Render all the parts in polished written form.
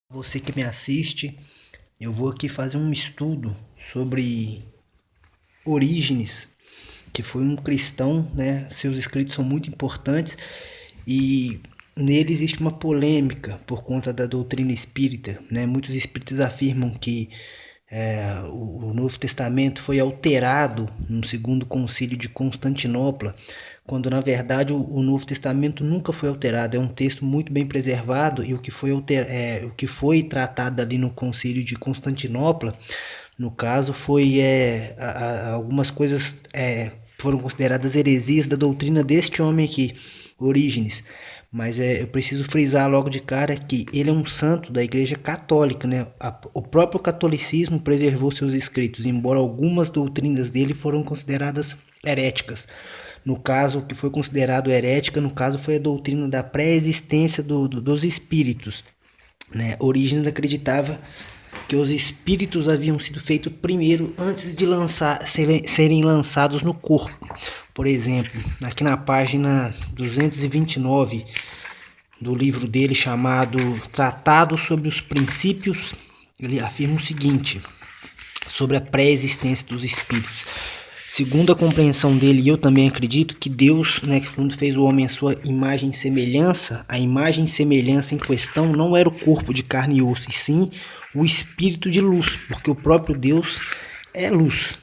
Você que me assiste, eu vou aqui fazer um estudo sobre Orígenes, que foi um cristão, né? Seus escritos são muito importantes e nele existe uma polêmica por conta da doutrina espírita, né? Muitos espíritas afirmam que o Novo Testamento foi alterado no segundo concílio de Constantinopla, quando na verdade o Novo Testamento nunca foi alterado. É um texto muito bem preservado e o que foi tratado ali no concílio de Constantinopla, no caso, foi algumas coisas foram consideradas heresias da doutrina deste homem aqui, Orígenes. Mas eu preciso frisar logo de cara que ele é um santo da Igreja Católica, né? O próprio catolicismo preservou seus escritos, embora algumas doutrinas dele foram consideradas heréticas. No caso, o que foi considerado herética, no caso, foi a doutrina da pré-existência dos espíritos, né? Orígenes acreditava que os espíritos haviam sido feitos primeiro antes de serem lançados no corpo. Por exemplo, aqui na página 229 do livro dele chamado Tratado sobre os Princípios, ele afirma o seguinte sobre a pré-existência dos espíritos. Segundo a compreensão dele, e eu também acredito que Deus, né, que quando fez o homem à sua imagem e semelhança, a imagem e semelhança em questão não era o corpo de carne e osso, e sim o espírito de luz, porque o próprio Deus é luz.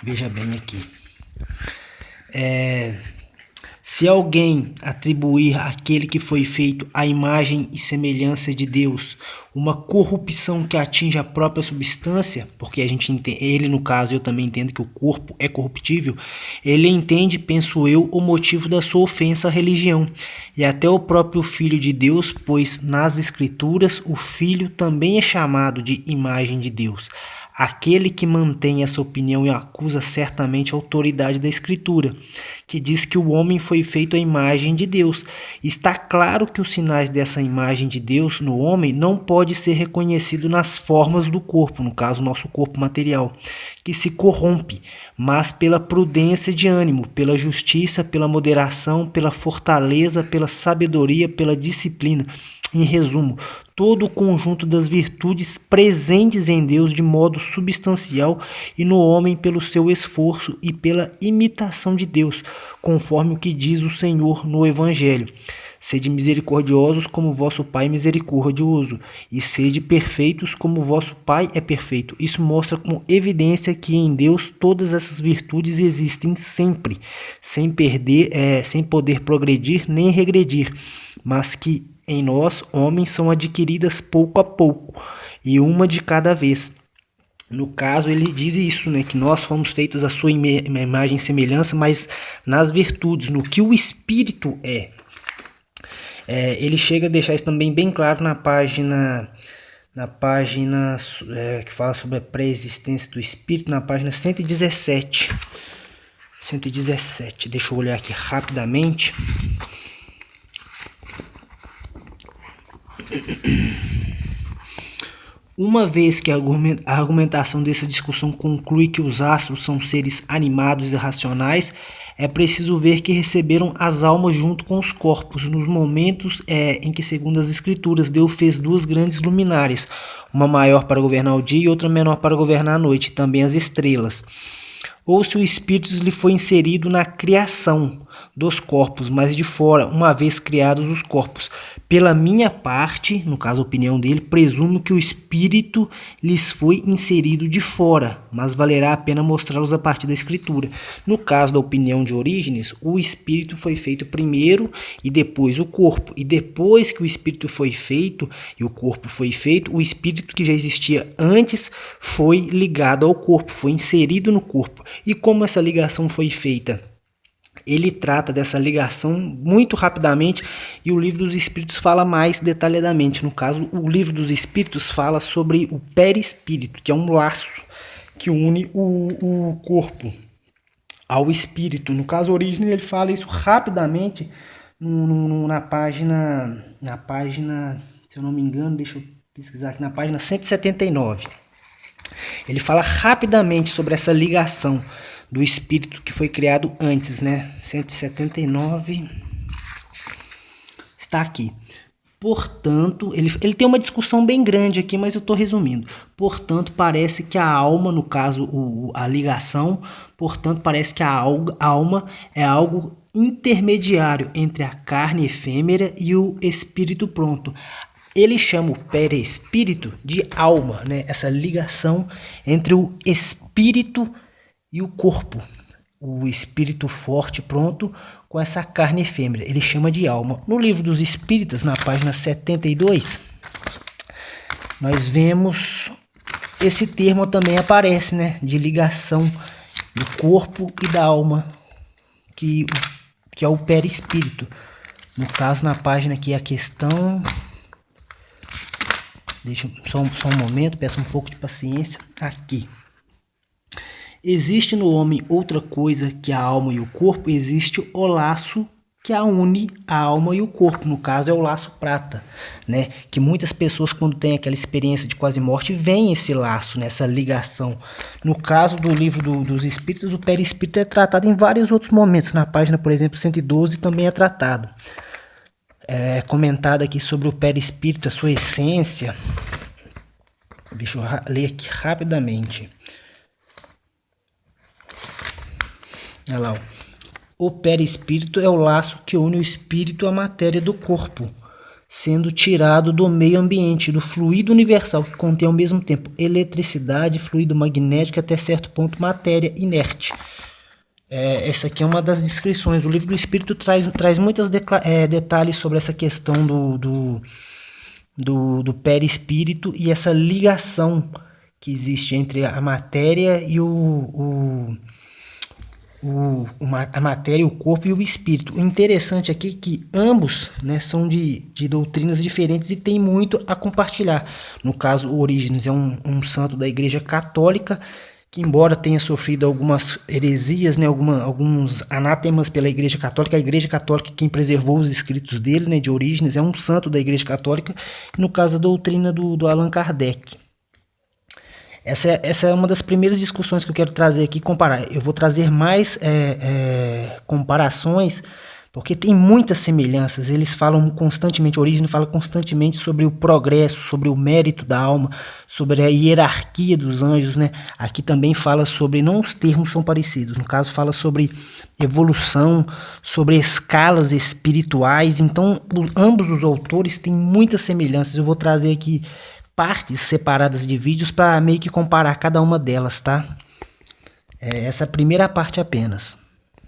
Veja bem aqui. Se alguém atribuir àquele que foi feito à imagem e semelhança de Deus uma corrupção que atinge a própria substância, porque ele no caso, eu também entendo que o corpo é corruptível, ele entende, penso eu, o motivo da sua ofensa à religião e até o próprio Filho de Deus, pois nas Escrituras o Filho também é chamado de imagem de Deus. Aquele que mantém essa opinião e acusa certamente a autoridade da Escritura, que diz que o homem foi feito à imagem de Deus. Está claro que os sinais dessa imagem de Deus no homem não pode ser reconhecido nas formas do corpo, no caso, nosso corpo material, que se corrompe, mas pela prudência de ânimo, pela justiça, pela moderação, pela fortaleza, pela sabedoria, pela disciplina. Em resumo, todo o conjunto das virtudes presentes em Deus de modo substancial e no homem pelo seu esforço e pela imitação de Deus, conforme o que diz o Senhor no Evangelho. Sede misericordiosos como vosso Pai é misericordioso, e sede perfeitos como vosso Pai é perfeito. Isso mostra com evidência que em Deus todas essas virtudes existem sempre, sem poder progredir nem regredir, mas que em nós, homens, são adquiridas pouco a pouco, e uma de cada vez. No caso, ele diz isso, né, que nós fomos feitos à sua imagem e semelhança, mas nas virtudes, no que o Espírito é. Ele chega a deixar isso também bem claro na página que fala sobre a pré-existência do Espírito, na página 117. 117, deixa eu olhar aqui rapidamente. Uma vez que a argumentação dessa discussão conclui que os astros são seres animados e racionais, é preciso ver que receberam as almas junto com os corpos, nos momentos em que, segundo as escrituras, Deus fez duas grandes luminárias, uma maior para governar o dia e outra menor para governar a noite, e também as estrelas. Ou se o espírito lhe foi inserido na criação dos corpos, mas de fora, uma vez criados os corpos. Pela minha parte, no caso a opinião dele, presumo que o espírito lhes foi inserido de fora, mas valerá a pena mostrá-los a partir da escritura. No caso da opinião de Orígenes, o espírito foi feito primeiro e depois o corpo. E depois que o espírito foi feito e o corpo foi feito, o espírito que já existia antes foi ligado ao corpo, foi inserido no corpo. E como essa ligação foi feita? Ele trata dessa ligação muito rapidamente e o Livro dos Espíritos fala mais detalhadamente. No caso, o Livro dos Espíritos fala sobre o perispírito, que é um laço que une o corpo ao espírito. No caso, Orígenes, ele fala isso rapidamente na página, se eu não me engano, deixa eu pesquisar aqui, na página 179. Ele fala rapidamente sobre essa ligação do espírito que foi criado antes, né? 179 está aqui. Portanto, ele tem uma discussão bem grande aqui, mas eu estou resumindo. Portanto, parece que a alma, no caso, a ligação, portanto, parece que a alma é algo intermediário entre a carne efêmera e o espírito pronto. Ele chama o perispírito de alma, né? Essa ligação entre o espírito e o corpo. O espírito forte pronto com essa carne efêmera. Ele chama de alma. No livro dos Espíritas, na página 72, nós vemos esse termo também aparece, né? De ligação do corpo e da alma, que é o perispírito. No caso, na página aqui, a questão... Deixa só um momento, peço um pouco de paciência. Aqui. Existe no homem outra coisa que a alma e o corpo? Existe o laço que une a alma e o corpo. No caso, é o laço prata, né? Que muitas pessoas, quando têm aquela experiência de quase morte, veem esse laço, nessa ligação. No caso do livro dos Espíritas, o perispírito é tratado em vários outros momentos. Na página, por exemplo, 112 também é tratado. É comentado aqui sobre o perispírito, a sua essência. Deixa eu ler aqui rapidamente. Olha lá, o perispírito é o laço que une o espírito à matéria do corpo, sendo tirado do meio ambiente, do fluido universal, que contém ao mesmo tempo eletricidade, fluido magnético e até certo ponto matéria inerte. Essa aqui é uma das descrições. O livro do Espírito traz muitos detalhes sobre essa questão do perispírito e essa ligação que existe entre a matéria e a matéria, o corpo e o espírito. O interessante aqui é que ambos, né, são de doutrinas diferentes e tem muito a compartilhar. No caso, o Orígenes é um santo da Igreja Católica, que embora tenha sofrido algumas heresias, né, alguns anátemas pela Igreja Católica, a Igreja Católica, quem preservou os escritos dele, né, de Orígenes, é um santo da Igreja Católica, no caso a doutrina do Allan Kardec. Essa é uma das primeiras discussões que eu quero trazer aqui, comparar. Eu vou trazer mais comparações, porque tem muitas semelhanças. Eles falam constantemente, Orígenes fala constantemente sobre o progresso, sobre o mérito da alma, sobre a hierarquia dos anjos, né? Aqui também fala sobre, não os termos são parecidos, no caso fala sobre evolução, sobre escalas espirituais. Então, ambos os autores têm muitas semelhanças. Eu vou trazer aqui partes separadas de vídeos para meio que comparar cada uma delas, tá? Essa primeira parte apenas.